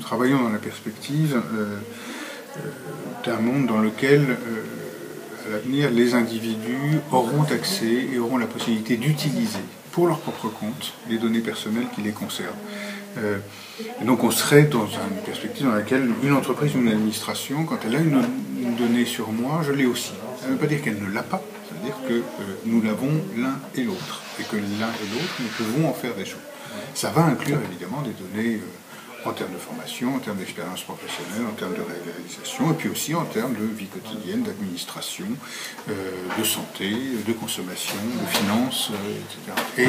travaillons dans la perspective d'un monde dans lequel, à l'avenir, les individus auront accès et auront la possibilité d'utiliser pour leur propre compte les données personnelles qui les concernent. Et donc on serait dans une perspective dans laquelle une entreprise ou une administration, quand elle a une donnée sur moi, je l'ai aussi. Ça ne veut pas dire qu'elle ne l'a pas, ça veut dire que nous l'avons l'un et l'autre, et que l'un et l'autre, nous pouvons en faire des choses. Ça va inclure évidemment des données en termes de formation, en termes d'expérience professionnelle, en termes de réalisation, et puis aussi en termes de vie quotidienne, d'administration, de santé, de consommation, de finances, etc. Et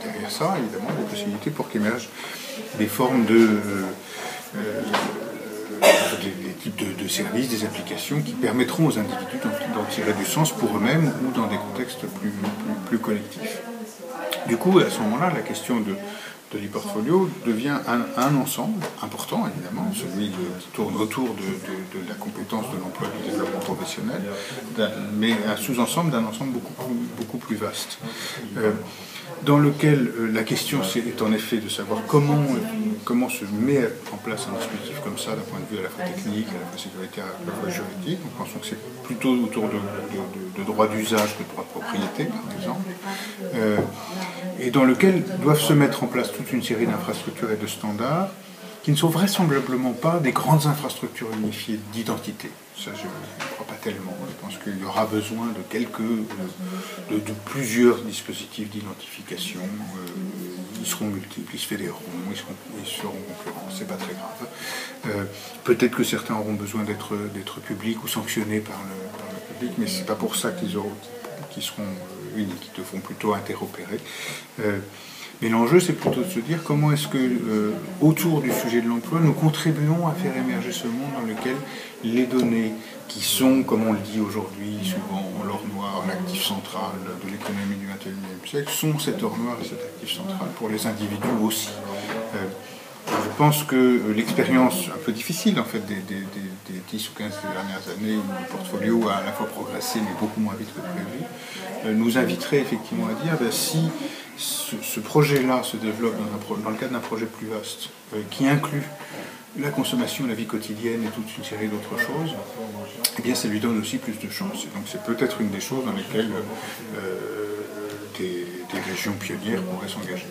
derrière ça, évidemment, des possibilités pour qu'émergent des formes des types de services, des applications qui permettront aux individus d'en tirer du sens pour eux-mêmes ou dans des contextes plus collectifs. Du coup, à ce moment-là, la question de l'e-portfolio devient un ensemble important, évidemment, celui qui tourne autour de la compétence de l'emploi et du développement professionnel, mais un sous-ensemble d'un ensemble beaucoup plus vaste, dans lequel la question est en effet de savoir comment se met en place un dispositif comme ça, d'un point de vue à la fois technique, à la fois sécuritaire, à la fois juridique. Nous pensons que c'est plutôt autour de droits d'usage que de droits de propriété, par exemple. Et dans lequel doivent se mettre en place toute une série d'infrastructures et de standards qui ne sont vraisemblablement pas des grandes infrastructures unifiées d'identité. Ça, je ne crois pas tellement. Je pense qu'il y aura besoin de plusieurs dispositifs d'identification. Ils seront multiples, ils se fédéreront, ils seront concurrents, c'est pas très grave. Peut-être que certains auront besoin d'être publics ou sanctionnés par le public, mais c'est pas pour ça qu'ils seront uniques, ils devront plutôt interopérer. Mais l'enjeu, c'est plutôt de se dire comment est-ce que, autour du sujet de l'emploi, nous contribuons à faire émerger ce monde dans lequel les données qui sont, comme on le dit aujourd'hui, souvent l'or noir, l'actif central de l'économie du XXIe siècle, sont cet or noir et cet actif central pour les individus aussi. Je pense que l'expérience un peu difficile en fait, des 10 ou 15 dernières années où le portfolio a à la fois progressé mais beaucoup moins vite que prévu, nous inviterait effectivement à dire si ce projet-là se développe dans le cadre d'un projet plus vaste qui inclut la consommation, la vie quotidienne et toute une série d'autres choses, eh bien ça lui donne aussi plus de chance. Et donc c'est peut-être une des choses dans lesquelles des régions pionnières pourraient s'engager.